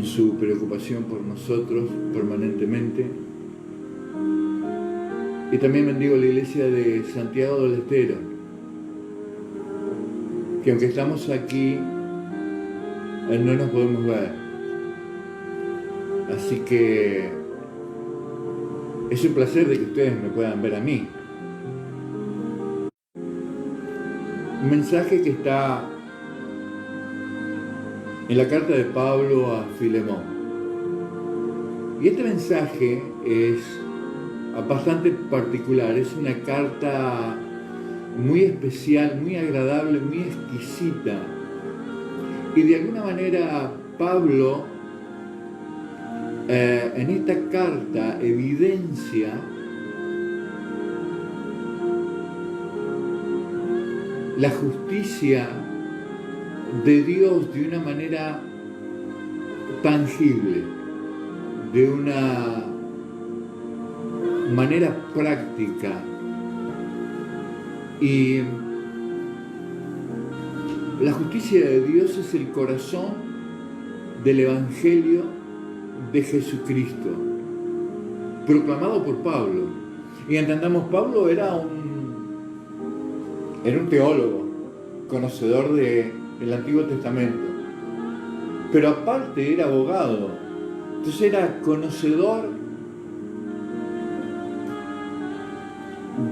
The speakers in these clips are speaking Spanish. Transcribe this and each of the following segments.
en su preocupación por nosotros permanentemente. Y también bendigo la iglesia de Santiago del Estero, que aunque estamos aquí, no nos podemos ver. Así que es un placer de que ustedes me puedan ver a mí. Un mensaje que está en la carta de Pablo a Filemón. Y este mensaje es bastante particular, es una carta muy especial, muy agradable, muy exquisita. Y de alguna manera Pablo en esta carta evidencia la justicia de Dios de una manera tangible, de una manera práctica. Y la justicia de Dios es el corazón del Evangelio de Jesucristo, proclamado por Pablo. Y entendamos, Pablo era un teólogo, conocedor del Antiguo Testamento, pero aparte era abogado, entonces era conocedor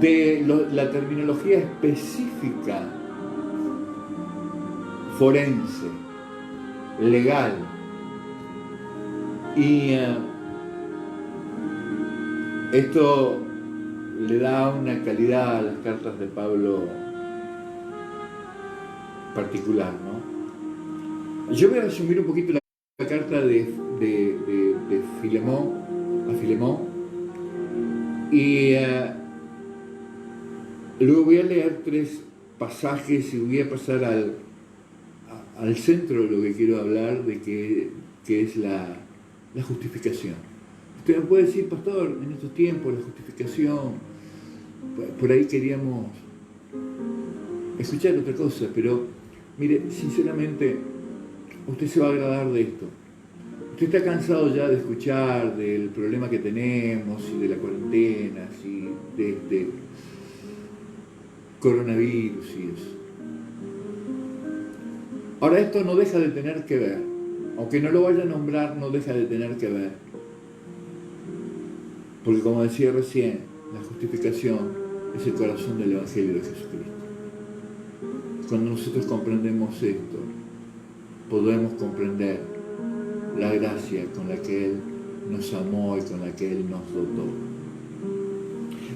de la terminología específica, forense, legal. Y esto le da una calidad a las cartas de Pablo particular, ¿no? Yo voy a resumir un poquito la carta de Filemón a Filemón y luego voy a leer 3 pasajes y voy a pasar al centro de lo que quiero hablar, de que es la justificación. Usted me puede decir, pastor, en estos tiempos la justificación, por ahí queríamos escuchar otra cosa, pero mire, sinceramente, usted se va a agradar de esto. Usted está cansado ya de escuchar del problema que tenemos y de la cuarentena y de coronavirus y eso. Ahora, esto no deja de tener que ver, aunque no lo vaya a nombrar, no deja de tener que ver. Porque como decía recién, la justificación es el corazón del Evangelio de Jesucristo. Cuando nosotros comprendemos esto, podemos comprender la gracia con la que Él nos amó y con la que Él nos dotó.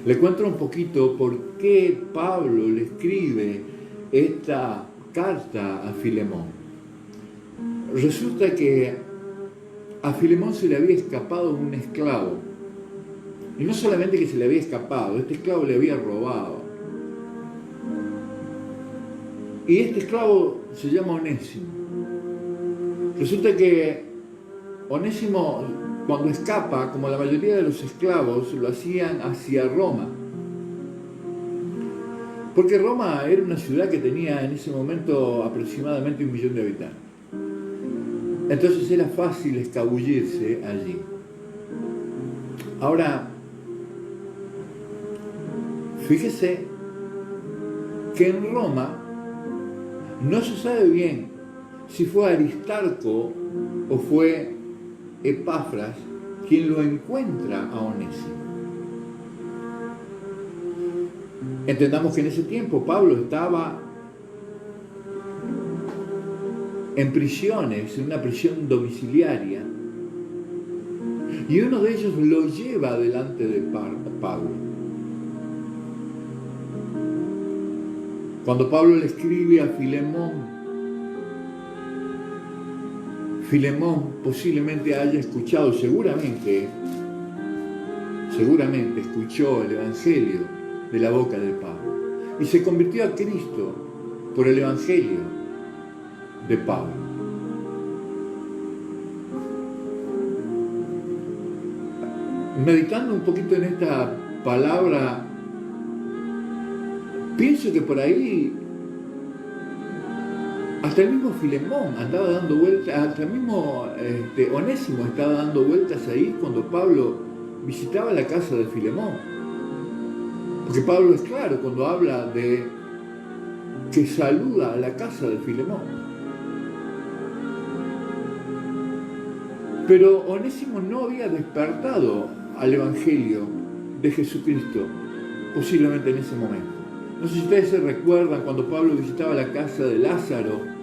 Le cuento un poquito por qué Pablo le escribe esta carta a Filemón. Resulta que a Filemón se le había escapado un esclavo. Y no solamente que se le había escapado, este esclavo le había robado. Y este esclavo se llama Onésimo. Resulta que Onésimo, cuando escapa, como la mayoría de los esclavos, lo hacían hacia Roma. Porque Roma era una ciudad que tenía en ese momento aproximadamente 1 millón de habitantes. Entonces era fácil escabullirse allí. Ahora, fíjese que en Roma no se sabe bien si fue Aristarco o fue Epafras quien lo encuentra a Onésimo. Entendamos que en ese tiempo Pablo estaba en prisiones, en una prisión domiciliaria, y uno de ellos lo lleva delante de Pablo. Cuando Pablo le escribe a Filemón posiblemente haya escuchado, seguramente escuchó el Evangelio de la boca de Pablo y se convirtió a Cristo por el Evangelio de Pablo. Meditando un poquito en esta palabra, pienso que por ahí Hasta el mismo Filemón andaba dando vueltas, hasta el mismo Onésimo estaba dando vueltas ahí cuando Pablo visitaba la casa de Filemón. Porque Pablo es claro cuando habla de que saluda a la casa de Filemón. Pero Onésimo no había despertado al Evangelio de Jesucristo, posiblemente en ese momento. No sé si ustedes se recuerdan cuando Pablo visitaba la casa de Lázaro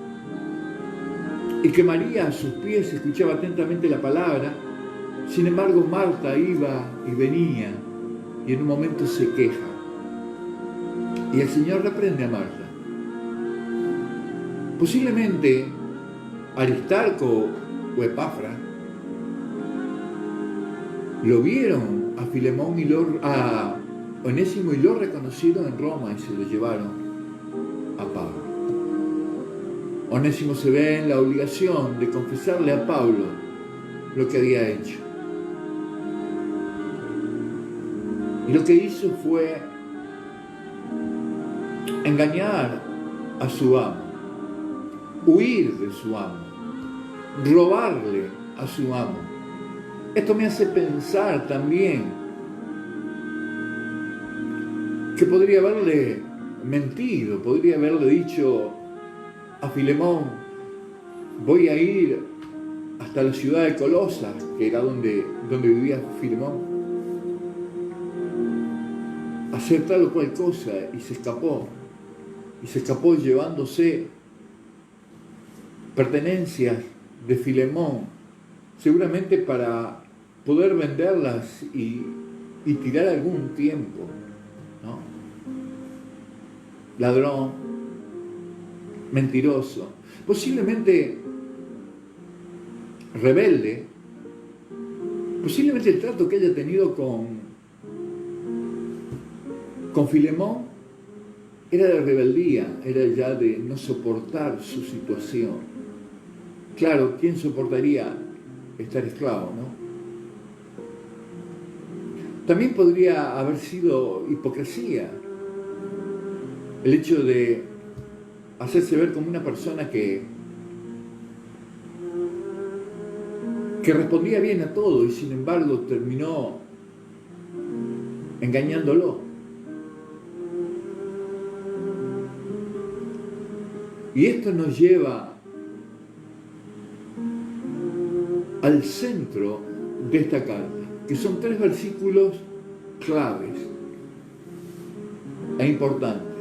y que María a sus pies escuchaba atentamente la palabra. Sin embargo, Marta iba y venía y en un momento se queja. Y el Señor reprende a Marta. Posiblemente Aristarco o Epafra lo vieron a Filemón y a Onésimo y lo reconocieron en Roma y se lo llevaron a Pablo. Onésimo se ve en la obligación de confesarle a Pablo lo que había hecho. Y lo que hizo fue engañar a su amo, huir de su amo, robarle a su amo. Esto me hace pensar también que podría haberle mentido, podría haberle dicho a Filemón, voy a ir hasta la ciudad de Colosas, que era donde vivía Filemón, a hacer tal o cual cosa, y se escapó llevándose pertenencias de Filemón, seguramente para poder venderlas y tirar algún tiempo, ¿no? Ladrón, mentiroso, posiblemente rebelde, posiblemente el trato que haya tenido con Filemón era de rebeldía, era ya de no soportar su situación. Claro, ¿quién soportaría estar esclavo, no? También podría haber sido hipocresía el hecho de hacerse ver como una persona que respondía bien a todo y sin embargo terminó engañándolo. Y esto nos lleva al centro de esta carta, que son 3 versículos claves e importantes.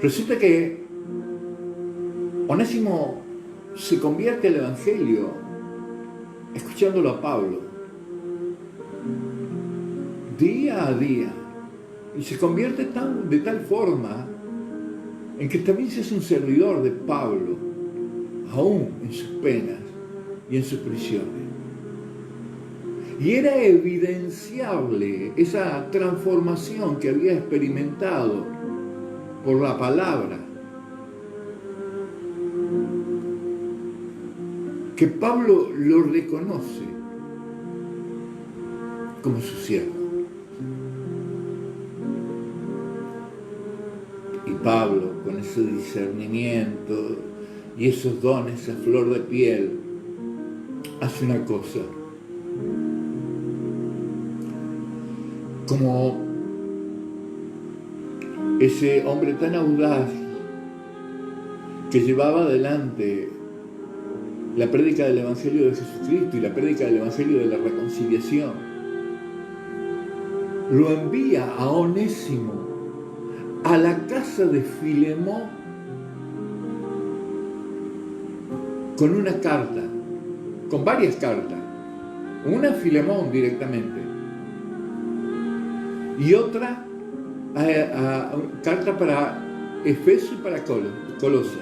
Resulta que Onésimo se convierte al Evangelio escuchándolo a Pablo día a día y se convierte de tal forma en que también se hace un servidor de Pablo aún en sus penas y en sus prisiones. Y era evidenciable esa transformación que había experimentado por la palabra, que Pablo lo reconoce como su siervo. Y Pablo, con ese discernimiento y esos dones a flor de piel, hace una cosa. Como ese hombre tan audaz que llevaba adelante la prédica del Evangelio de Jesucristo y la prédica del Evangelio de la reconciliación, lo envía a Onésimo a la casa de Filemón con una carta, con varias cartas, una a Filemón directamente y otra carta para Efeso y para Colosas.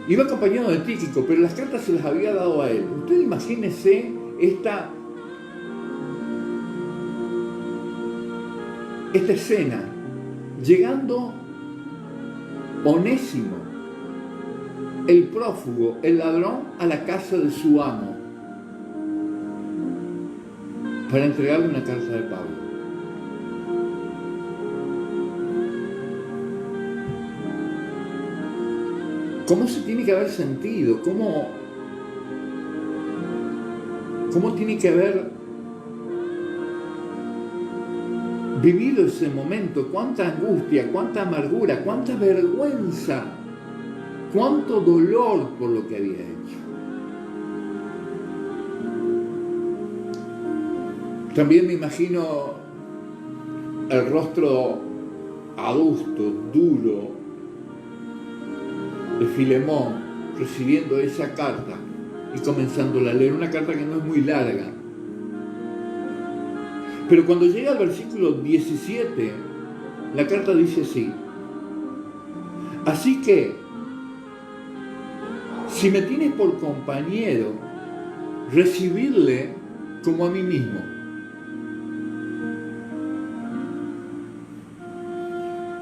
Iba acompañado de Tíquico, pero las cartas se las había dado a él. Usted imagínese esta escena, llegando Onésimo, el prófugo, el ladrón, a la casa de su amo para entregarle una carta de Pablo. ¿Cómo se tiene que haber sentido? ¿Cómo tiene que haber vivido ese momento? ¿Cuánta angustia, cuánta amargura, cuánta vergüenza, cuánto dolor por lo que había hecho? También me imagino el rostro adusto, duro de Filemón recibiendo esa carta y comenzándola a leer, una carta que no es muy larga. Pero cuando llega al versículo 17, la carta dice así: así que, si me tienes por compañero, recibidle como a mí mismo.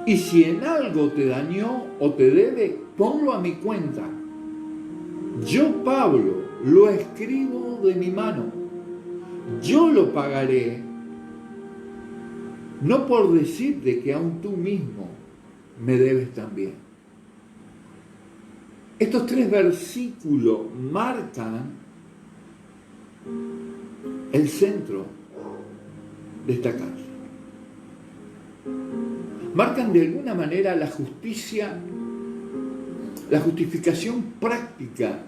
Y si en algo te dañó o te debe, ponlo a mi cuenta. Yo, Pablo, lo escribo de mi mano. Yo lo pagaré, no por decirte que aún tú mismo me debes también. Estos 3 versículos marcan el centro de esta carta. Marcan de alguna manera la justicia, la justificación práctica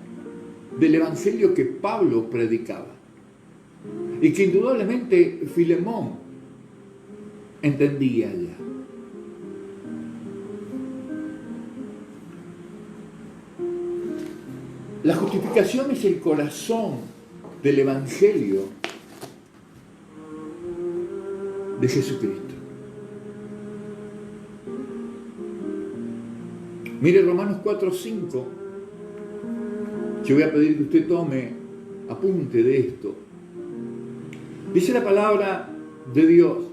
del evangelio que Pablo predicaba y que indudablemente Filemón entendía ya. La justificación es el corazón del evangelio de Jesucristo. Mire Romanos 4:5. Yo voy a pedir que usted tome apunte de esto. Dice la palabra de Dios: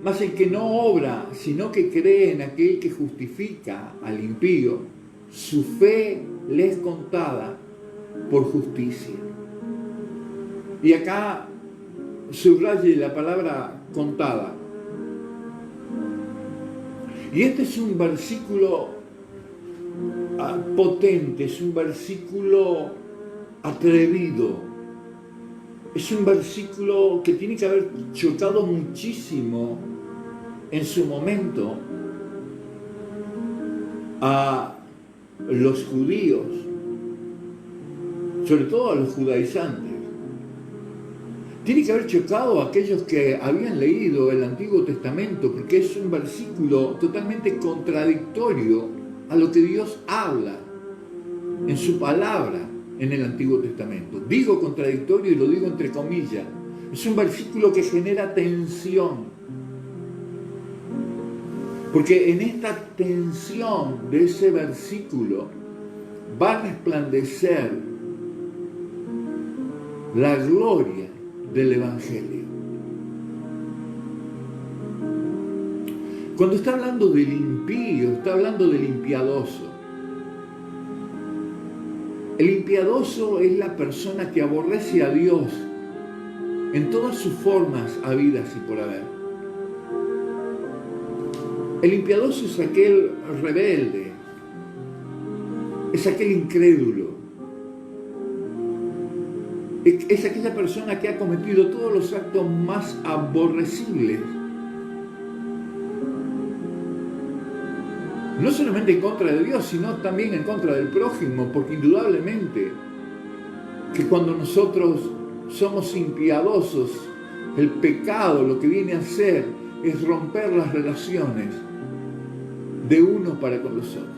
mas el que no obra, sino que cree en aquel que justifica al impío, su fe le es contada por justicia. Y acá subraye la palabra contada. Y este es un versículo potente, es un versículo atrevido, es un versículo que tiene que haber chocado muchísimo en su momento a los judíos, sobre todo a los judaizantes. Tiene que haber chocado a aquellos que habían leído el Antiguo Testamento, porque es un versículo totalmente contradictorio a lo que Dios habla en su palabra en el Antiguo Testamento. Digo contradictorio y lo digo entre comillas. Es un versículo que genera tensión. Porque en esta tensión de ese versículo va a resplandecer la gloria del Evangelio. Cuando está hablando del impío, está hablando del impiadoso. El impiadoso es la persona que aborrece a Dios en todas sus formas habidas y por haber. El impiadoso es aquel rebelde, es aquel incrédulo, es aquella persona que ha cometido todos los actos más aborrecibles, no solamente en contra de Dios, sino también en contra del prójimo, porque indudablemente que cuando nosotros somos impiadosos, el pecado lo que viene a hacer es romper las relaciones de uno para con los otros.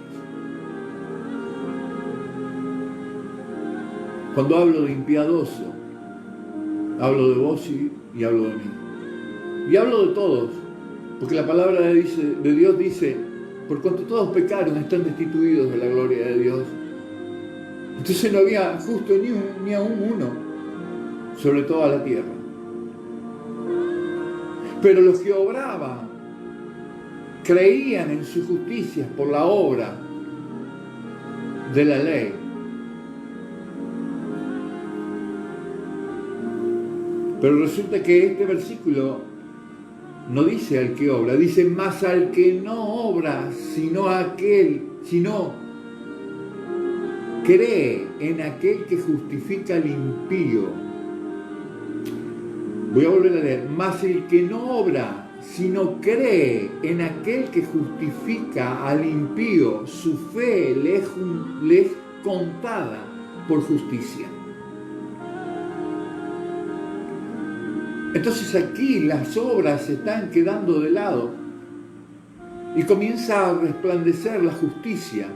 Cuando hablo de impiadoso, hablo de vos y hablo de mí. Y hablo de todos, porque la palabra de Dios dice: por cuanto todos pecaron, están destituidos de la gloria de Dios. Entonces no había justo ni aún uno sobre toda la tierra. Pero los que obraban creían en sus justicias por la obra de la ley. Pero resulta que este versículo no dice al que obra, dice más al que no obra, sino cree en aquel que justifica al impío. Voy a volver a leer. Mas el que no obra, sino cree en aquel que justifica al impío, su fe le es contada por justicia. Entonces aquí las obras se están quedando de lado y comienza a resplandecer la justicia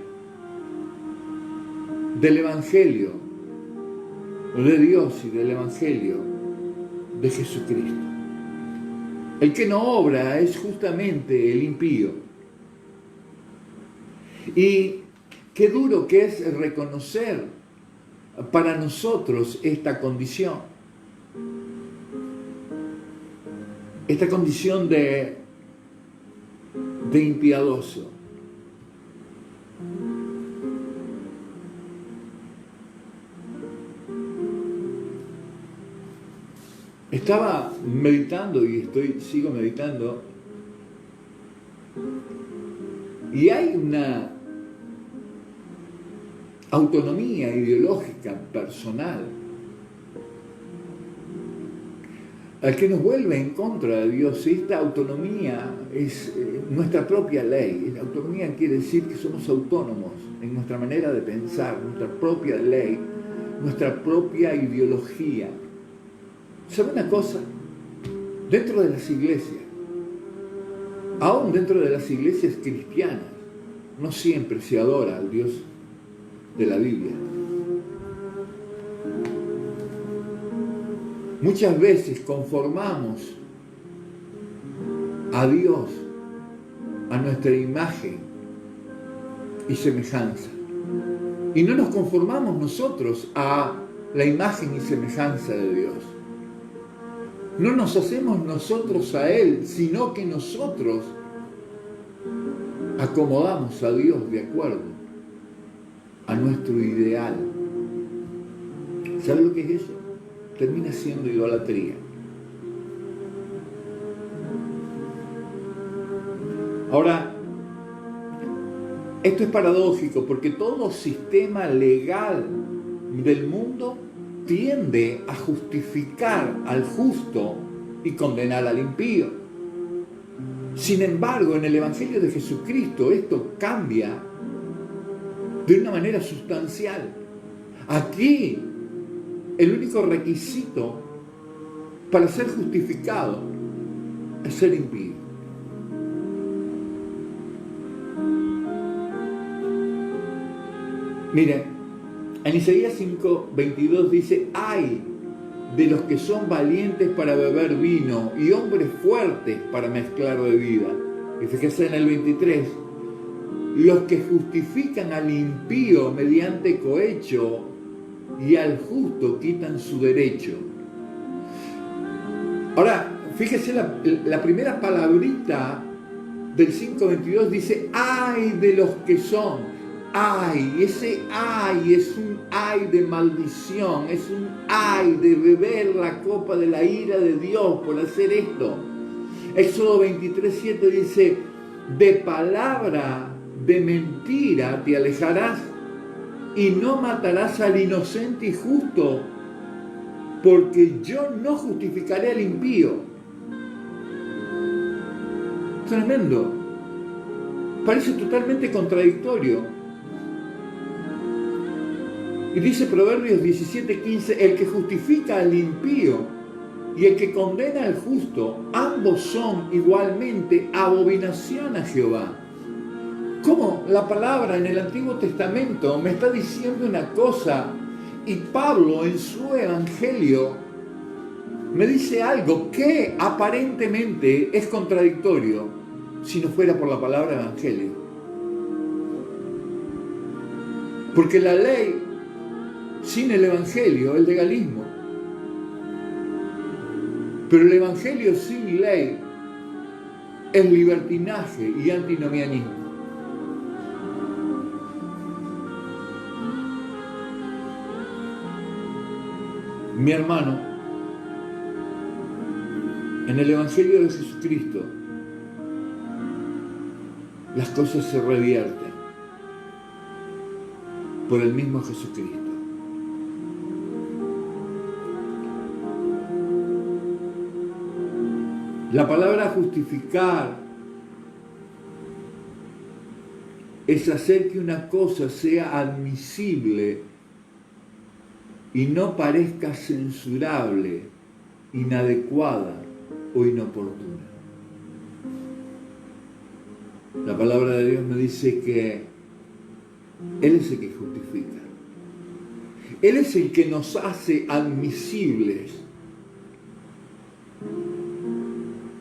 del Evangelio de Dios y del Evangelio de Jesucristo. El que no obra es justamente el impío. Y qué duro que es reconocer para nosotros esta condición. Esta condición de impiadoso. Estaba meditando y sigo meditando, y hay una autonomía ideológica personal al que nos vuelve en contra de Dios. Esta autonomía es nuestra propia ley. La autonomía quiere decir que somos autónomos en nuestra manera de pensar, nuestra propia ley, nuestra propia ideología. ¿Sabe una cosa? Dentro de las iglesias, aún dentro de las iglesias cristianas, no siempre se adora al Dios de la Biblia. Muchas veces conformamos a Dios a nuestra imagen y semejanza. Y no nos conformamos nosotros a la imagen y semejanza de Dios. No nos hacemos nosotros a Él, sino que nosotros acomodamos a Dios de acuerdo a nuestro ideal. ¿Sabe lo que es eso? Termina siendo idolatría. Ahora, esto es paradójico porque todo sistema legal del mundo tiende a justificar al justo y condenar al impío. Sin embargo, en el Evangelio de Jesucristo esto cambia de una manera sustancial. Aquí, el único requisito para ser justificado es ser impío. Miren, en Isaías 5:22 dice: ay de los que son valientes para beber vino y hombres fuertes para mezclar bebida. Y fíjense en el 23, los que justifican al impío mediante cohecho y al justo quitan su derecho. Ahora, fíjese la primera palabrita del 5:22 dice: ay de los que son. Ay, ese ay es un ay de maldición, es un ay de beber la copa de la ira de Dios por hacer esto. Éxodo 23:7 dice: de palabra de mentira te alejarás y no matarás al inocente y justo, porque yo no justificaré al impío. Tremendo. Parece totalmente contradictorio. Y dice Proverbios 17:15, el que justifica al impío y el que condena al justo, ambos son igualmente abominación a Jehová. ¿Cómo la palabra en el Antiguo Testamento me está diciendo una cosa y Pablo en su Evangelio me dice algo que aparentemente es contradictorio si no fuera por la palabra Evangelio? Porque la ley sin el Evangelio es legalismo. Pero el Evangelio sin ley es libertinaje y antinomianismo. Mi hermano, en el Evangelio de Jesucristo las cosas se revierten. por el mismo Jesucristo. La palabra justificar es hacer que una cosa sea admisible y no parezca censurable, inadecuada o inoportuna. La palabra de Dios me dice que Él es el que justifica. Él es el que nos hace admisibles.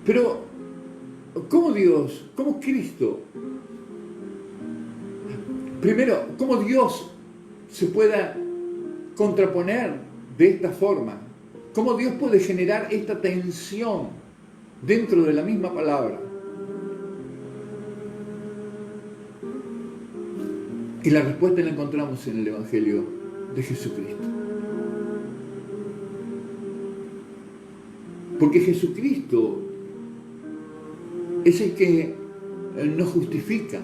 Pero, ¿cómo Dios, cómo Cristo? Primero, ¿cómo Dios se pueda contraponer de esta forma? ¿Cómo Dios puede generar esta tensión dentro de la misma palabra? Y la respuesta la encontramos en el Evangelio de Jesucristo. Porque Jesucristo es el que nos justifica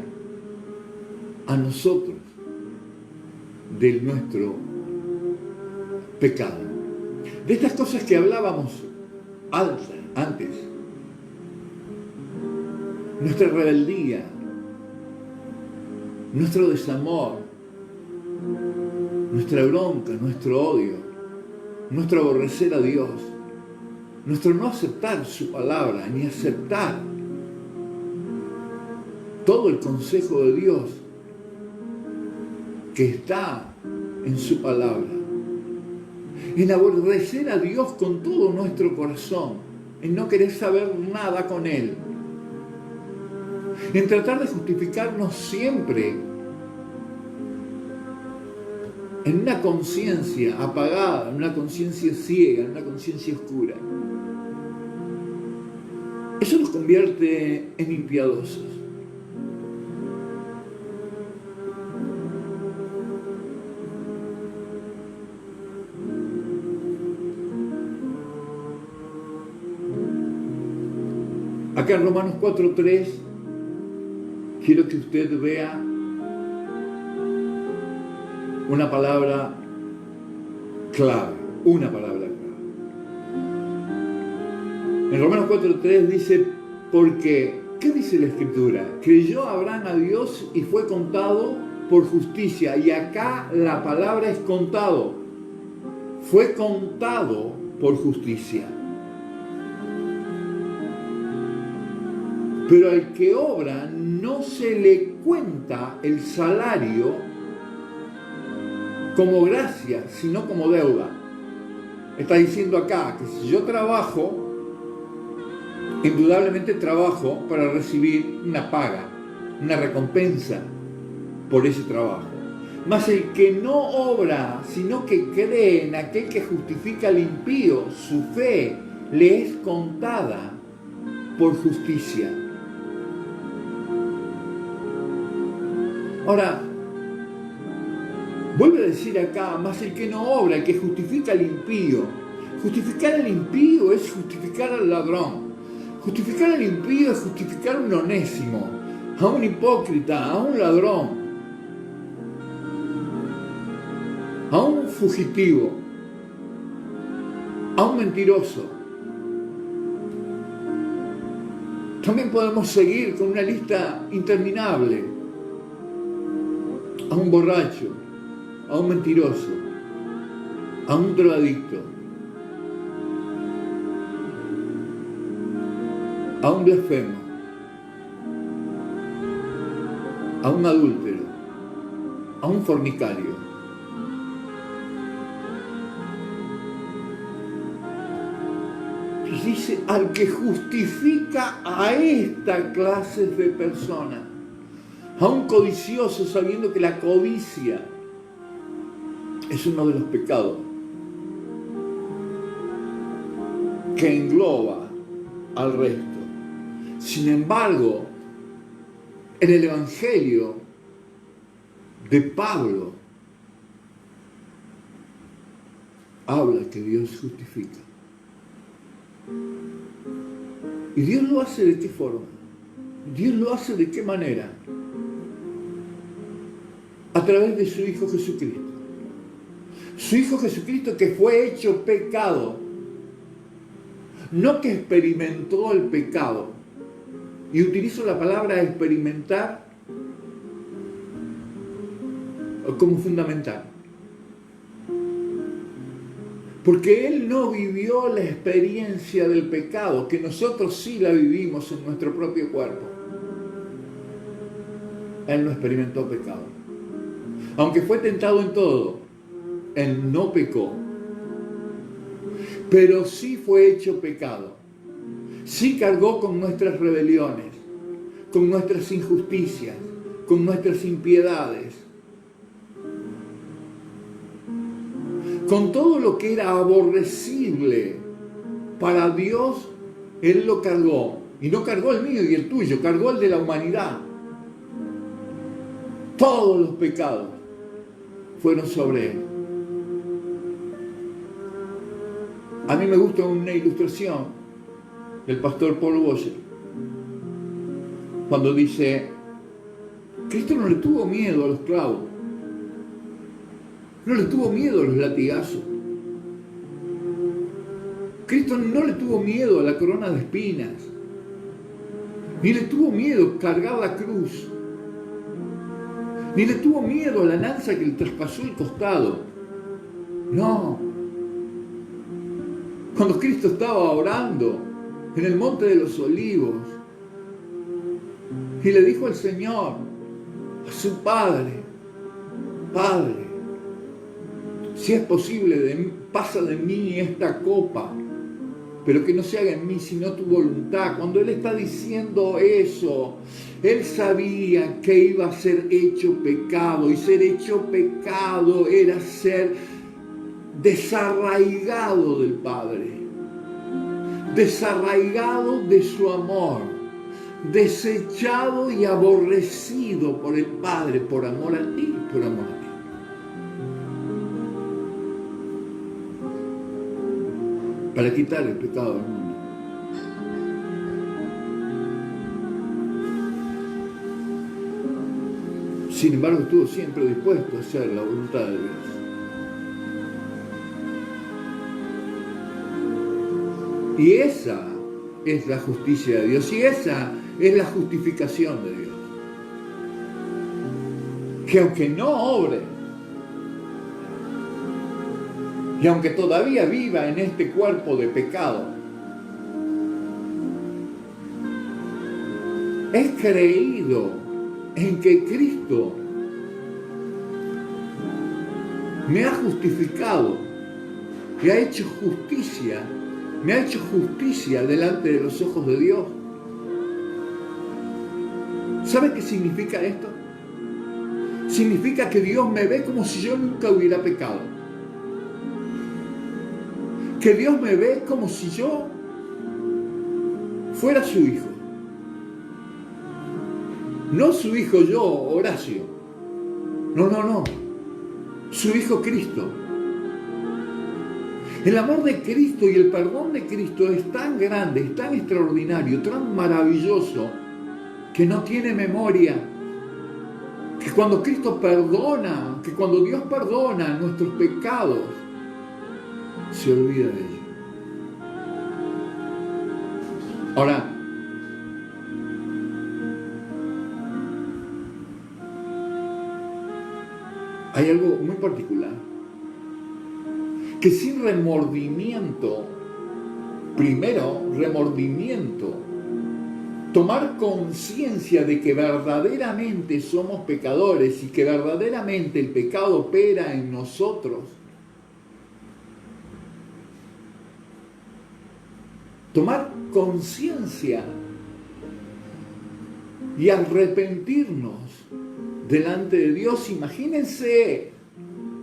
a nosotros de nuestro pecado. De estas cosas que hablábamos antes, nuestra rebeldía, nuestro desamor, nuestra bronca, nuestro odio, nuestro aborrecer a Dios, nuestro no aceptar su palabra, ni aceptar todo el consejo de Dios que está en su palabra, en aborrecer a Dios con todo nuestro corazón, en no querer saber nada con Él, en tratar de justificarnos siempre en una conciencia apagada, en una conciencia ciega, en una conciencia oscura. Eso nos convierte en impiadosos. Acá en Romanos 4:3 quiero que usted vea una palabra clave, una palabra clave. En Romanos 4:3 dice, porque, ¿qué dice la Escritura? Creyó Abraham a Dios y fue contado por justicia. Y acá la palabra es contado. Fue contado por justicia. Pero al que obra no se le cuenta el salario como gracia, sino como deuda. Está diciendo acá que si yo trabajo, indudablemente trabajo para recibir una paga, una recompensa por ese trabajo. Mas el que no obra, sino que cree en aquel que justifica al impío, su fe le es contada por justicia. Ahora, vuelve a decir acá, más el que no obra, el que justifica al impío. Justificar al impío es justificar al ladrón. Justificar al impío es justificar a un onésimo, a un hipócrita, a un ladrón, a un fugitivo, a un mentiroso. También podemos seguir con una lista interminable. A un borracho, a un mentiroso, a un drogadicto, a un blasfemo, a un adúltero, a un fornicario. Y dice, al que justifica a esta clase de personas, a un codicioso, sabiendo que la codicia es uno de los pecados que engloba al resto. Sin embargo, en el Evangelio de Pablo habla que Dios justifica. ¿Y Dios lo hace de qué forma? ¿Dios lo hace de qué manera? a través de su Hijo Jesucristo. Su Hijo Jesucristo que fue hecho pecado, no que experimentó el pecado. Y utilizo la palabra experimentar como fundamental. Porque Él no vivió la experiencia del pecado, que nosotros sí la vivimos en nuestro propio cuerpo. Él no experimentó pecado. Aunque fue tentado en todo, Él no pecó. Pero sí fue hecho pecado. Sí cargó con nuestras rebeliones, con nuestras injusticias, con nuestras impiedades. Con todo lo que era aborrecible para Dios, Él lo cargó. Y no cargó el mío y el tuyo, cargó el de la humanidad. Todos los pecados fueron sobre Él. A mí me gusta una ilustración del pastor Paul Washer, cuando dice, Cristo no le tuvo miedo a los clavos, no le tuvo miedo a los latigazos, Cristo no le tuvo miedo a la corona de espinas, ni le tuvo miedo a cargar la cruz, ni le tuvo miedo a la lanza que le traspasó el costado. No. Cuando Cristo estaba orando en el Monte de los Olivos y le dijo al Señor, a su Padre, Padre, si es posible, pasa de mí esta copa, pero que no se haga en mí sino tu voluntad. Cuando Él está diciendo eso, Él sabía que iba a ser hecho pecado, y ser hecho pecado era ser desarraigado del Padre, desarraigado de su amor, desechado y aborrecido por el Padre por amor a ti, por amor a mí. Para quitar el pecado del mundo. Sin embargo, estuvo siempre dispuesto a hacer la voluntad de Dios. Y esa es la justicia de Dios, y esa es la justificación de Dios. Que aunque no obre, y aunque todavía viva en este cuerpo de pecado, he creído en que Cristo me ha justificado y ha hecho justicia, me ha hecho justicia delante de los ojos de Dios. ¿Sabe qué significa esto? Significa que Dios me ve como si yo nunca hubiera pecado. Que Dios me ve como si yo fuera su hijo. No su hijo yo, Horacio. No. Su hijo Cristo. El amor de Cristo y el perdón de Cristo es tan grande, es tan extraordinario, tan maravilloso, que no tiene memoria. Que cuando Cristo perdona, que cuando Dios perdona nuestros pecados, se olvida de ello. Ahora, hay algo muy particular, que sin remordimiento, primero remordimiento, tomar conciencia de que verdaderamente somos pecadores y que verdaderamente el pecado opera en nosotros, tomar conciencia y arrepentirnos delante de Dios. Imagínense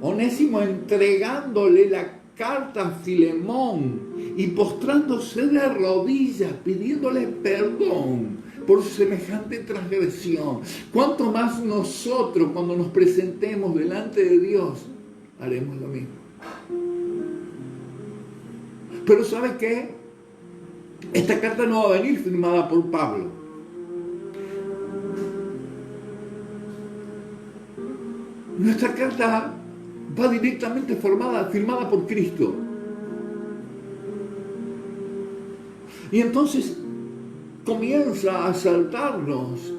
Onésimo entregándole la carta a Filemón y postrándose de rodillas, pidiéndole perdón por semejante transgresión. ¿Cuánto más nosotros, cuando nos presentemos delante de Dios, haremos lo mismo? Pero ¿sabe qué? Esta carta no va a venir firmada por Pablo. Nuestra carta va directamente firmada por Cristo. Y entonces comienza a asaltarnos.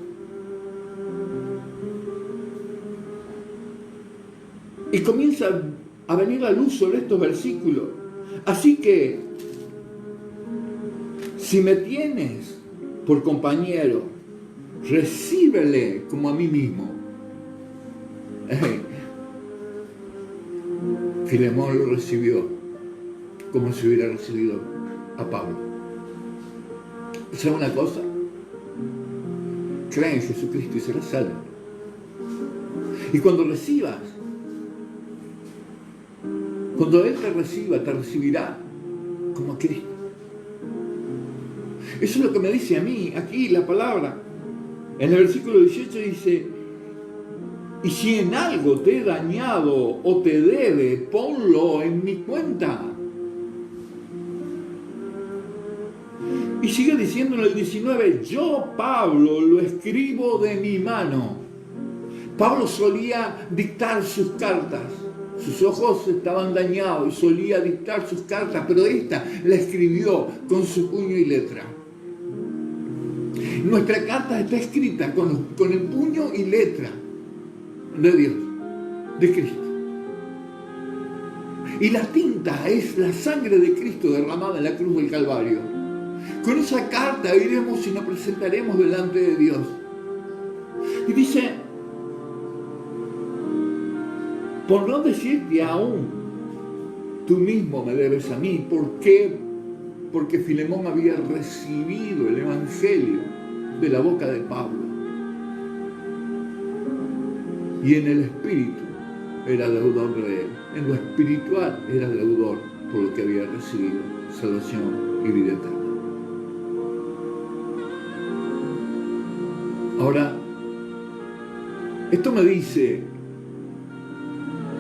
Y comienza a venir la luz sobre estos versículos. Así que, si me tienes por compañero, recíbele como a mí mismo. Filemón lo recibió como si hubiera recibido a Pablo. ¿Sabe una cosa? Cree en Jesucristo y serás salvo. Y cuando recibas, cuando Él te reciba, te recibirá como a Cristo. Eso es lo que me dice a mí, aquí la palabra. En el versículo 18 dice, y si en algo te he dañado o te debe, ponlo en mi cuenta. Y sigue diciendo en el 19, yo, Pablo, lo escribo de mi mano. Pablo solía dictar sus cartas. Sus ojos estaban dañados y solía dictar sus cartas, pero esta la escribió con su puño y letra. Nuestra carta está escrita con el puño y letra de Dios, de Cristo. Y la tinta es la sangre de Cristo derramada en la cruz del Calvario. Con esa carta iremos y nos presentaremos delante de Dios. Y dice, por no decirte aún, tú mismo me debes a mí. ¿Por qué? Porque Filemón había recibido el Evangelio de la boca de Pablo. Y en el espíritu era deudor de él. En lo espiritual era deudor por lo que había recibido, salvación y vida eterna. Ahora, esto me dice,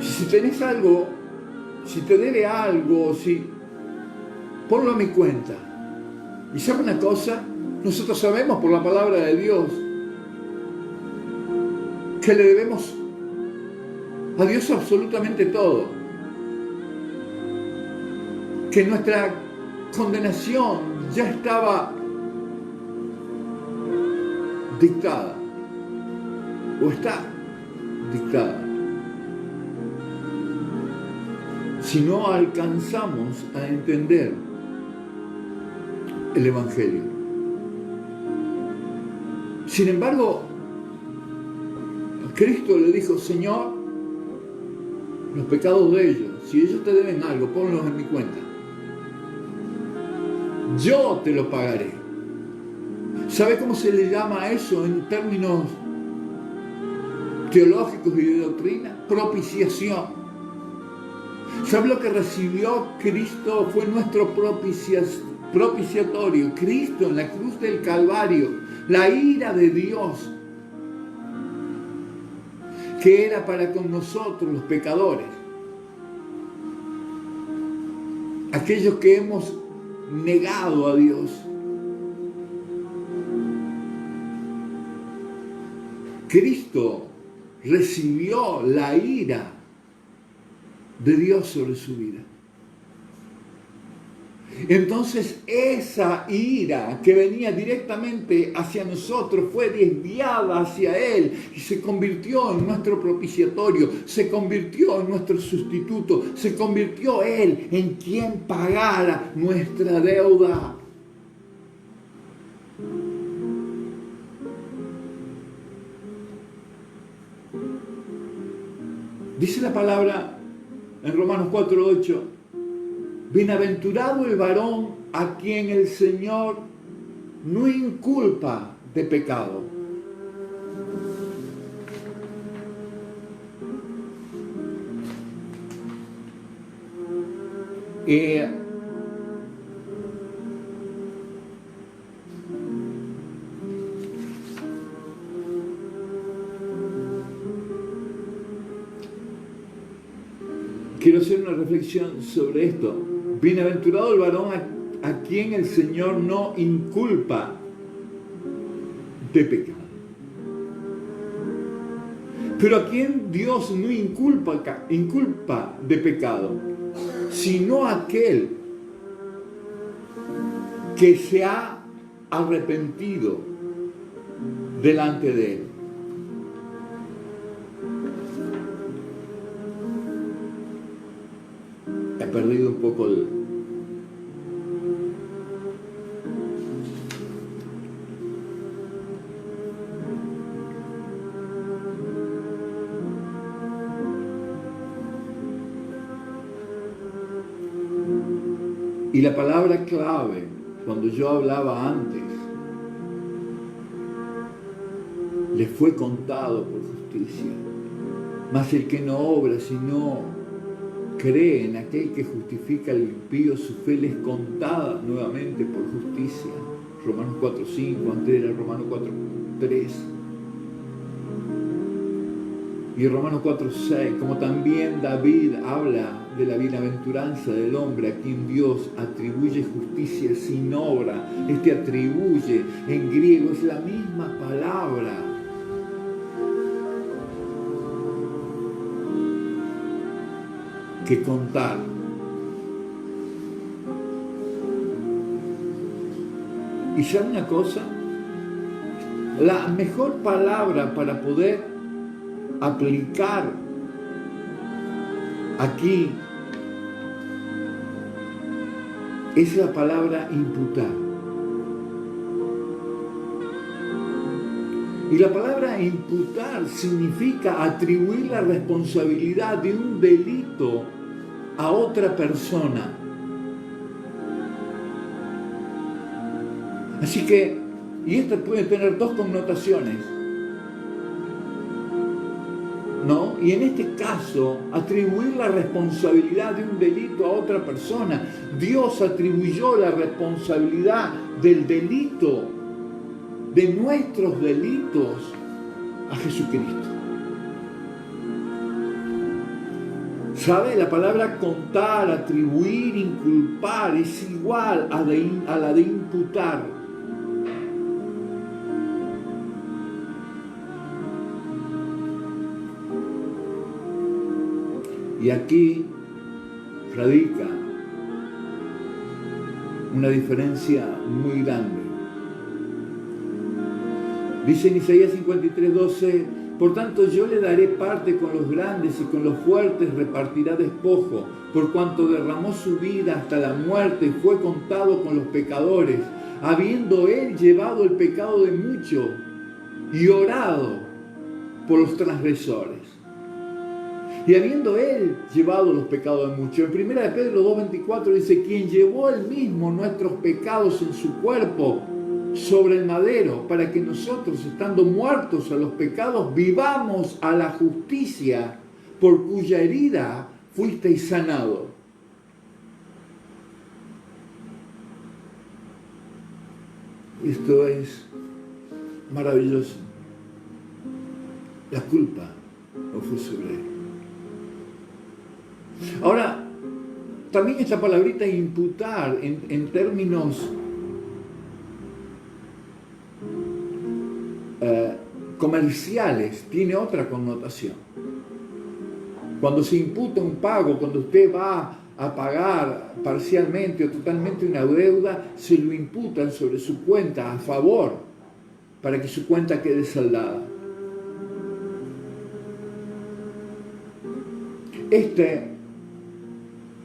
si tenés algo, si te debe algo, ponlo a mi cuenta. Y sabe una cosa, nosotros sabemos por la palabra de Dios que le debemos a Dios absolutamente todo. Que nuestra condenación ya estaba dictada, o está dictada. Si no alcanzamos a entender el Evangelio. Sin embargo, Cristo le dijo, Señor, los pecados de ellos, si ellos te deben algo, ponlos en mi cuenta. Yo te lo pagaré. ¿Sabe cómo se le llama a eso en términos teológicos y de doctrina? Propiciación. ¿Sabe lo que recibió Cristo? Fue nuestro propiciatorio. Cristo en la cruz del Calvario, la ira de Dios, que era para con nosotros los pecadores, aquellos que hemos negado a Dios. Cristo recibió la ira de Dios sobre su vida. Entonces esa ira que venía directamente hacia nosotros fue desviada hacia Él y se convirtió en nuestro propiciatorio, se convirtió en nuestro sustituto, se convirtió Él en quien pagara nuestra deuda. Dice la palabra en Romanos 4:8, bienaventurado el varón a quien el Señor no inculpa de pecado. Quiero hacer una reflexión sobre esto. Bienaventurado el varón a quien el Señor no inculpa de pecado. Pero a quien Dios no inculpa de pecado, sino aquel que se ha arrepentido delante de Él. He perdido un poco el... Y la palabra clave, cuando yo hablaba antes, le fue contado por justicia. Mas el que no obra, sino cree en aquel que justifica al impío, su fe le es contada nuevamente por justicia. Romanos 4:5, antes era Romanos 4:3. Y Romanos 4:6, como también David habla de la bienaventuranza del hombre a quien Dios atribuye justicia sin obra. Este atribuye en griego es la misma palabra que contar. Y ya una cosa, la mejor palabra para poder aplicar aquí es la palabra imputar. Y la palabra imputar significa atribuir la responsabilidad de un delito a otra persona. Así que, y esto puede tener dos connotaciones, ¿no? Y en este caso, atribuir la responsabilidad de un delito a otra persona. Dios atribuyó la responsabilidad del delito, de nuestros delitos, a Jesucristo. ¿Sabe? La palabra contar, atribuir, inculpar es igual a la de imputar. Y aquí radica una diferencia muy grande. Dice en Isaías 53:12, por tanto yo le daré parte con los grandes y con los fuertes repartirá despojo, por cuanto derramó su vida hasta la muerte y fue contado con los pecadores, habiendo él llevado el pecado de muchos y orado por los transgresores. Y habiendo él llevado los pecados de muchos. En 1 Pedro 2:24 dice, quien llevó él mismo nuestros pecados en su cuerpo sobre el madero, para que nosotros, estando muertos a los pecados, vivamos a la justicia, por cuya herida fuisteis sanados. Esto es maravilloso. La culpa no fue sobre él. Ahora, también esta palabrita imputar en términos comerciales tiene otra connotación. Cuando se imputa un pago, cuando usted va a pagar parcialmente o totalmente una deuda, se lo imputan sobre su cuenta a favor para que su cuenta quede saldada.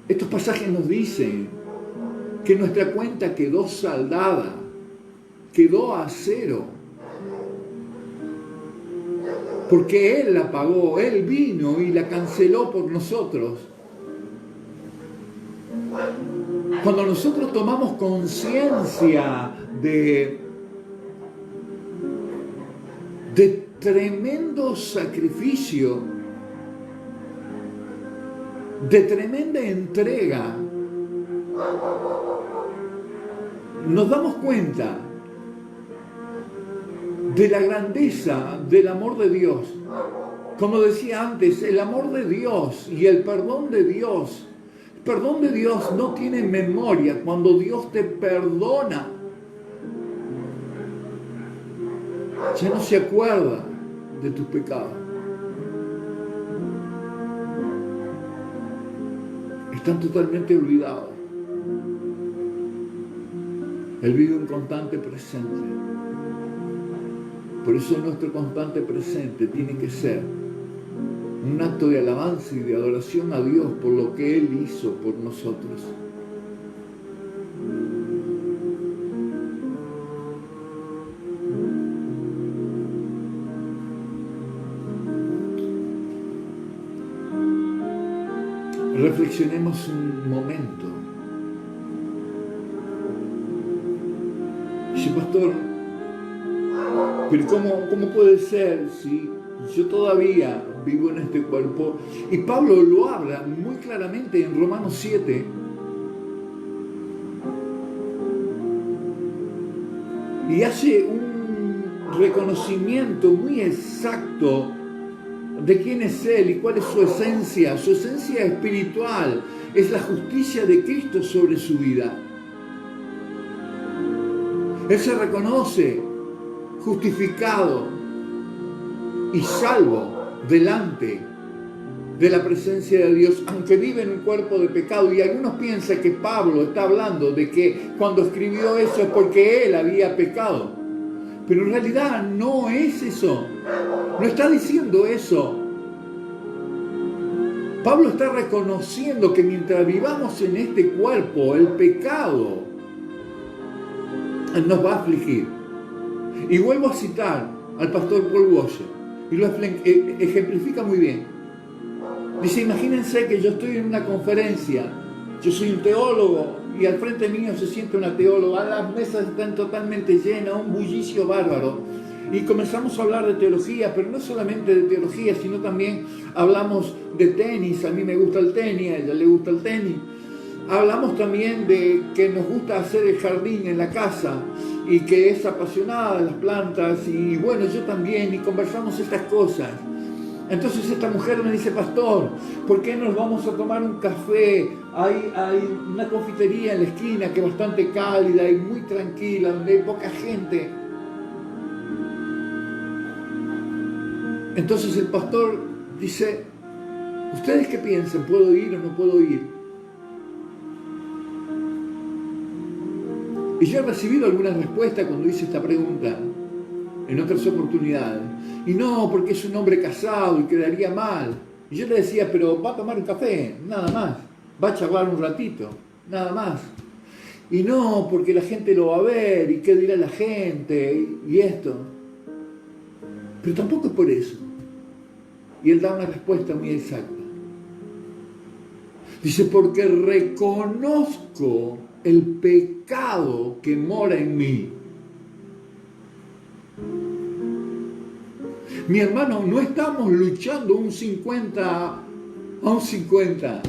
Estos pasajes nos dicen que nuestra cuenta quedó saldada, quedó a cero, porque Él la pagó, Él vino y la canceló por nosotros. Cuando nosotros tomamos conciencia de tremendo sacrificio, de tremenda entrega, nos damos cuenta de la grandeza del amor de Dios. Como decía antes, el amor de Dios y el perdón de Dios. El perdón de Dios no tiene memoria. Cuando Dios te perdona, ya no se acuerda de tus pecados. están totalmente olvidados. Él vive un constante presente. Por eso nuestro constante presente tiene que ser un acto de alabanza y de adoración a Dios por lo que Él hizo por nosotros. Reflexionemos un momento. Dice, pastor, pero ¿cómo puede ser si yo todavía vivo en este cuerpo? Y Pablo lo habla muy claramente en Romanos 7. Y hace un reconocimiento muy exacto de quién es Él y cuál es su esencia. Su esencia espiritual es la justicia de Cristo sobre su vida. Él se reconoce justificado y salvo delante de la presencia de Dios, aunque vive en un cuerpo de pecado. Y algunos piensan que Pablo está hablando de que cuando escribió eso es porque él había pecado. Pero en realidad no es eso. No está diciendo eso. Pablo está reconociendo que mientras vivamos en este cuerpo, el pecado nos va a afligir. Y vuelvo a citar al pastor Paul Washer, y lo ejemplifica muy bien. Dice, imagínense que yo estoy en una conferencia, yo soy un teólogo, y al frente mío se siente una teóloga, las mesas están totalmente llenas, un bullicio bárbaro, y comenzamos a hablar de teología, pero no solamente de teología, sino también hablamos de tenis. A mí me gusta el tenis, a ella le gusta el tenis. Hablamos también de que nos gusta hacer el jardín en la casa y que es apasionada de las plantas, y bueno, yo también, y conversamos estas cosas. Entonces esta mujer me dice, pastor, ¿por qué nos vamos a tomar un café? Hay una confitería en la esquina que es bastante cálida y muy tranquila, donde hay poca gente. Entonces el pastor dice, ¿ustedes qué piensan? ¿Puedo ir o no puedo ir? Y yo he recibido algunas respuestas cuando hice esta pregunta en otras oportunidades. Y no, porque es un hombre casado y quedaría mal. Y yo le decía, pero va a tomar un café, nada más. Va a charlar un ratito, nada más. Y no, porque la gente lo va a ver y qué dirá la gente y esto. Pero tampoco es por eso. Y él da una respuesta muy exacta. Dice, porque reconozco el pecado que mora en mí. Mi hermano, no estamos luchando un 50 a un 50.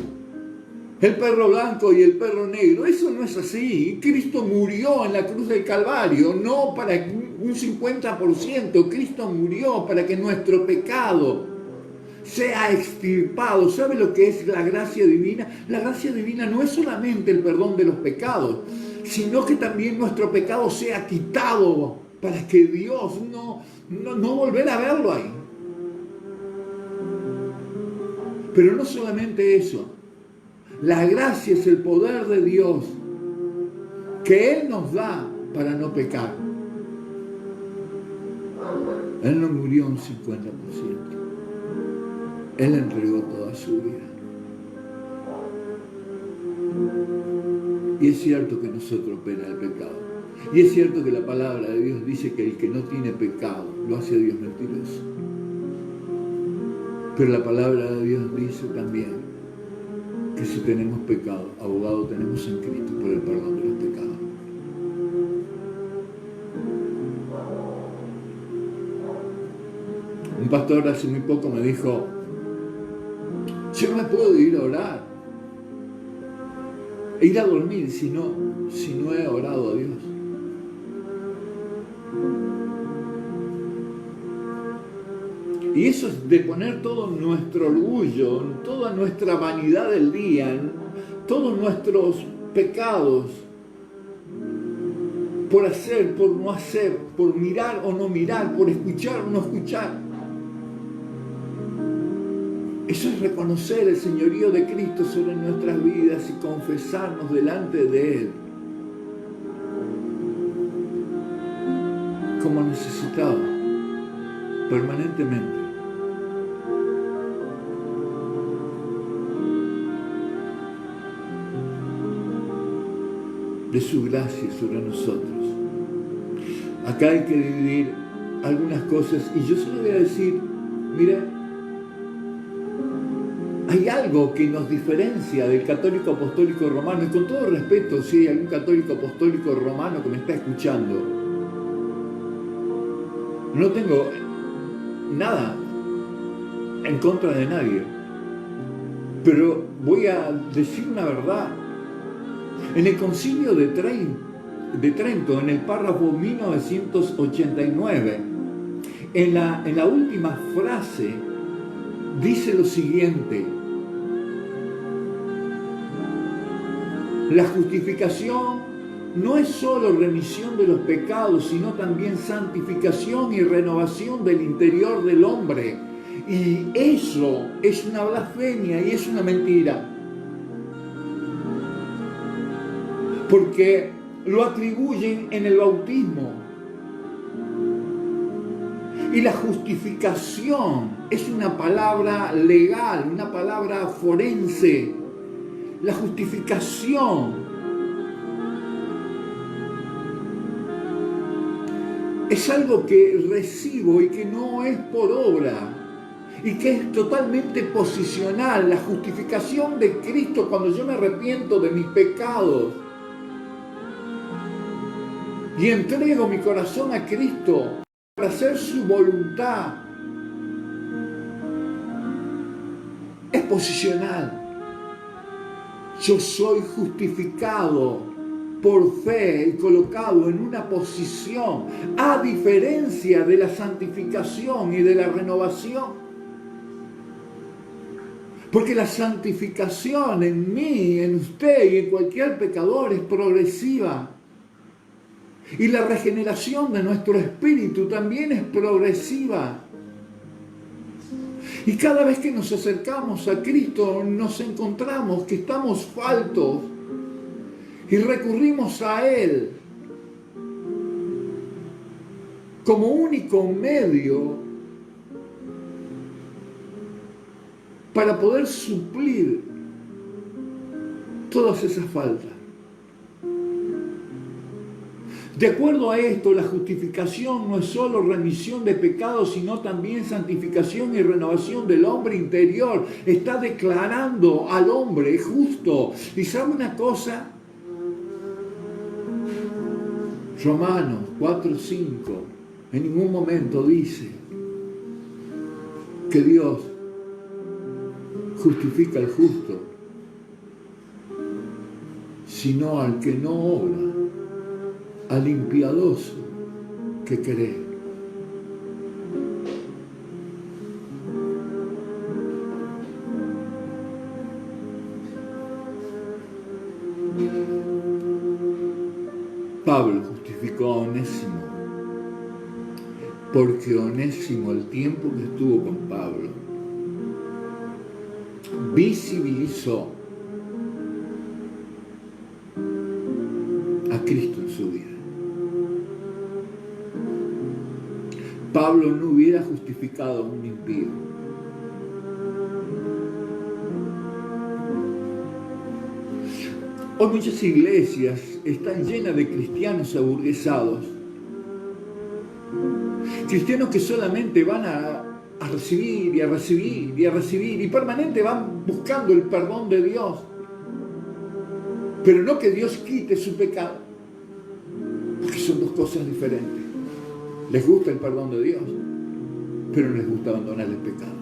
El perro blanco y el perro negro. Eso no es así. Cristo murió en la cruz del Calvario, no para un 50%. Cristo murió para que nuestro pecado sea extirpado. ¿Sabe lo que es la gracia divina? La gracia divina no es solamente el perdón de los pecados, sino que también nuestro pecado sea quitado para que Dios no volver a verlo ahí. Pero no solamente eso. La gracia es el poder de Dios que Él nos da para no pecar. Él no murió un 50%. Él entregó toda su vida. Y es cierto que nosotros opera el pecado. Y es cierto que la palabra de Dios dice que el que no tiene pecado lo hace a Dios mentiroso. Pero la palabra de Dios dice también que si tenemos pecado, abogado tenemos en Cristo por el perdón de los pecados. Un pastor hace muy poco me dijo, yo no me puedo ir a orar e ir a dormir si no he orado a Dios. Y eso es de poner todo nuestro orgullo, toda nuestra vanidad del día, todos nuestros pecados, por hacer, por no hacer, por mirar o no mirar, por escuchar o no escuchar. Eso es reconocer el señorío de Cristo sobre nuestras vidas y confesarnos delante de Él como necesitado permanentemente de su gracia sobre nosotros. Acá hay que dividir algunas cosas y yo solo voy a decir, mira, hay algo que nos diferencia del católico apostólico romano, y con todo respeto, si hay algún católico apostólico romano que me está escuchando, no tengo nada en contra de nadie, pero voy a decir una verdad. En el Concilio de Trento, en el párrafo 1989, en la última frase, dice lo siguiente: la justificación no es solo remisión de los pecados, sino también santificación y renovación del interior del hombre. Y eso es una blasfemia y es una mentira, porque lo atribuyen en el bautismo. Y la justificación es una palabra legal, una palabra forense. La justificación es algo que recibo y que no es por obra, y que es totalmente posicional. La justificación de Cristo, cuando yo me arrepiento de mis pecados y entrego mi corazón a Cristo para hacer su voluntad, es posicional. Yo soy justificado por fe y colocado en una posición, a diferencia de la santificación y de la renovación. Porque la santificación en mí, en usted y en cualquier pecador es progresiva. Y la regeneración de nuestro espíritu también es progresiva. Y cada vez que nos acercamos a Cristo nos encontramos que estamos faltos y recurrimos a Él como único medio para poder suplir todas esas faltas. De acuerdo a esto, la justificación no es solo remisión de pecados, sino también santificación y renovación del hombre interior. Está declarando al hombre justo. ¿Y sabe una cosa? Romanos 4:5 en ningún momento dice que Dios justifica al justo, sino al que no obra, al impiadoso que cree. Pablo justificó a Onésimo, porque Onésimo, el tiempo que estuvo con Pablo, visibilizó a Cristo en su vida. Pablo no hubiera justificado a un impío. Hoy muchas iglesias están llenas de cristianos aburguesados, cristianos que solamente van a recibir y a recibir y a recibir y permanente van buscando el perdón de Dios, pero no que Dios quite su pecado, porque son dos cosas diferentes. Les gusta el perdón de Dios, pero no les gusta abandonar el pecado.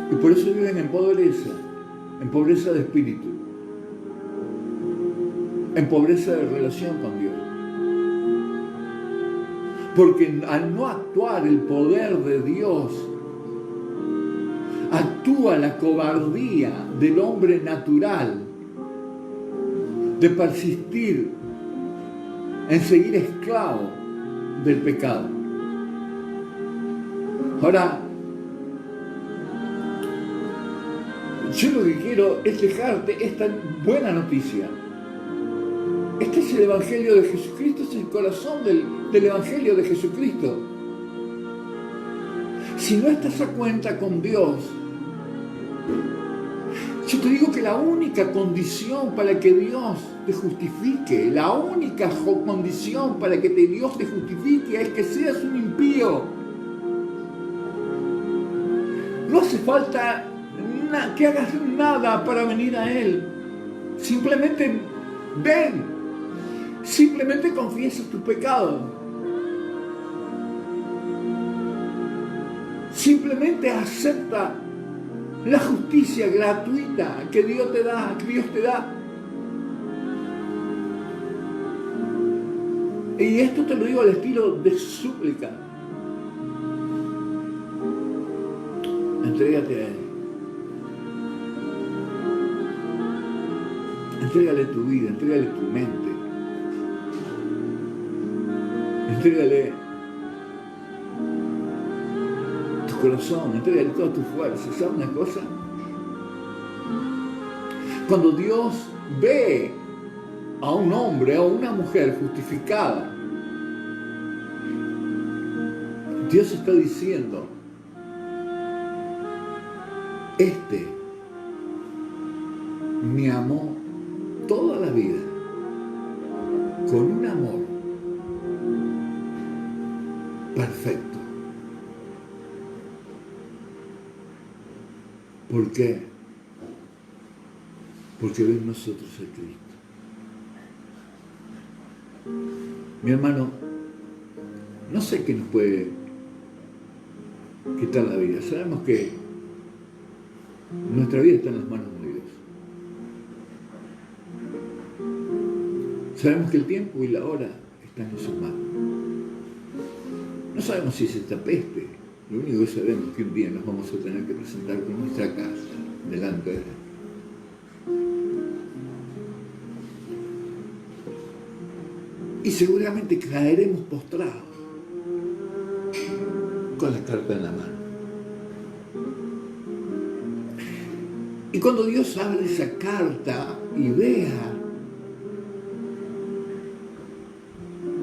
Y por eso viven en pobreza de espíritu, en pobreza de relación con Dios. Porque al no actuar el poder de Dios, actúa la cobardía del hombre natural de persistir en seguir esclavo del pecado. Ahora, yo lo que quiero es dejarte esta buena noticia. Este es el Evangelio de Jesucristo, es el corazón del Evangelio de Jesucristo. Si no estás a cuenta con Dios, yo te digo que la única condición para que Dios te justifique, la única condición para que Dios te justifique es que seas un impío. No hace falta que hagas nada para venir a Él. Simplemente ven. Simplemente confiesa tu pecado. Simplemente acepta la justicia gratuita que Dios te da, Y esto te lo digo al estilo de súplica. Entrégate a Él. Entrégale tu vida, entrégale tu mente. Entrégale tu corazón, entrégale toda tu fuerza. ¿Sabes una cosa? Cuando Dios ve a un hombre o a una mujer justificada, Dios está diciendo: este me amó toda la vida con un amor perfecto. ¿Por qué? Porque ve en nosotros a Cristo. Mi hermano, no sé qué nos puede quitar la vida. Sabemos que nuestra vida está en las manos de Dios. Sabemos que el tiempo y la hora están en sus manos. No sabemos si es esta peste. Lo único que sabemos es que un día nos vamos a tener que presentar con nuestra casa delante de Él. Y seguramente caeremos postrados con la carta en la mano. Y cuando Dios abre esa carta y vea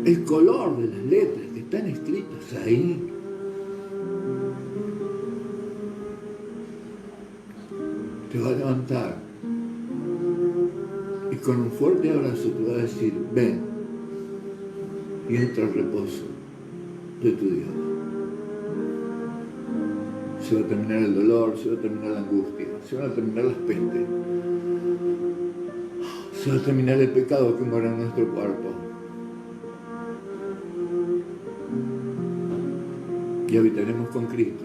el color de las letras que están escritas ahí, te va a levantar y con un fuerte abrazo te va a decir: ven y entra al reposo de tu Dios. Se va a terminar el dolor, se va a terminar la angustia, se van a terminar las pestes, se va a terminar el pecado que mora en nuestro cuerpo. Y habitaremos con Cristo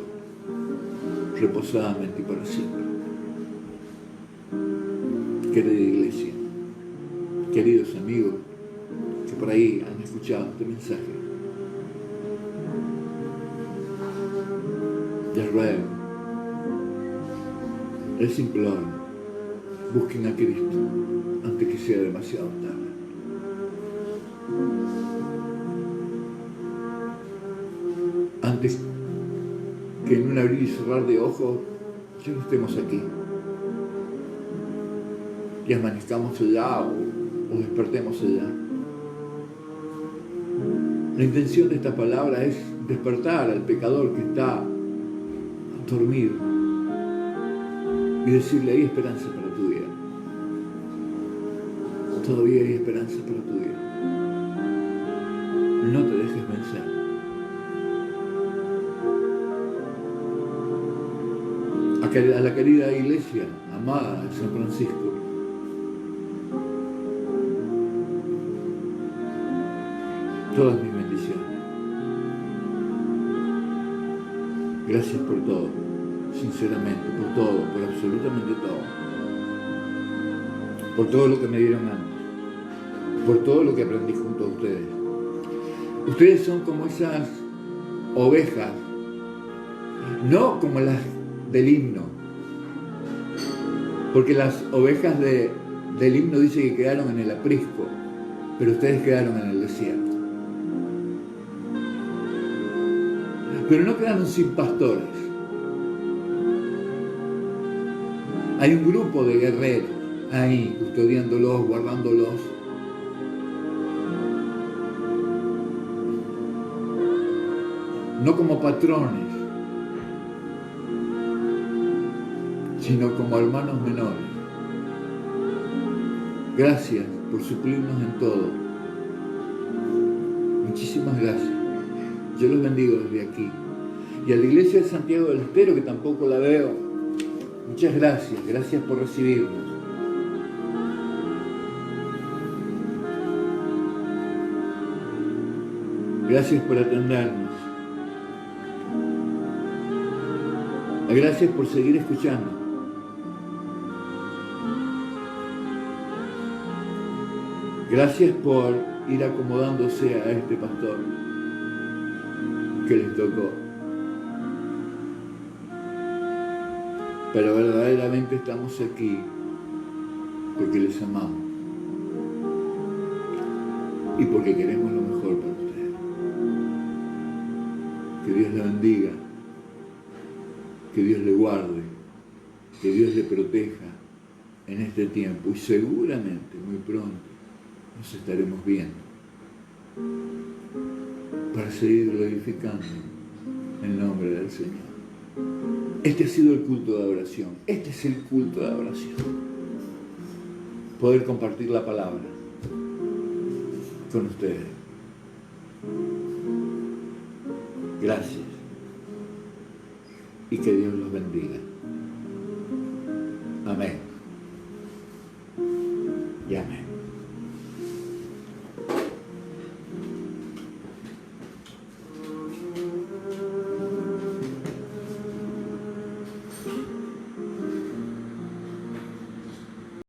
reposadamente y para siempre. Querida iglesia, queridos amigos que por ahí han escuchado este mensaje, les ruego, les imploro, busquen a Cristo antes que sea demasiado tarde. Antes que en un abrir y cerrar de ojos ya no estemos aquí y amanezcamos allá o despertemos allá. La intención de esta palabra es despertar al pecador que está dormido y decirle: hay esperanza para tu vida. Todavía hay esperanza para tu vida. No te dejes vencer. A la querida iglesia amada de San Francisco, todas mis bendiciones. Gracias por todo, sinceramente, por todo, por absolutamente todo. Por todo lo que me dieron antes, por todo lo que aprendí junto a ustedes. Ustedes son como esas ovejas, no como las del himno, porque las ovejas del himno dice que quedaron en el aprisco, pero ustedes quedaron en el desierto. Pero no quedaron sin pastores. Hay un grupo de guerreros ahí, custodiándolos, guardándolos. No como patrones, sino como hermanos menores. Gracias por suplirnos en todo. Muchísimas gracias. Yo los bendigo desde aquí. Y a la iglesia de Santiago del Estero, que tampoco la veo, muchas gracias. Gracias por recibirnos. Gracias por atendernos. Gracias por seguir escuchando. Gracias por ir acomodándose a este pastor que les tocó. Pero verdaderamente estamos aquí porque les amamos y porque queremos lo mejor para ustedes. Que Dios le bendiga, que Dios le guarde, que Dios le proteja en este tiempo y seguramente muy pronto nos estaremos viendo para seguir glorificando el nombre del Señor. Este ha sido el culto de adoración. Este es el culto de adoración. Poder compartir la palabra con ustedes. Gracias. Y que Dios los bendiga. Amén.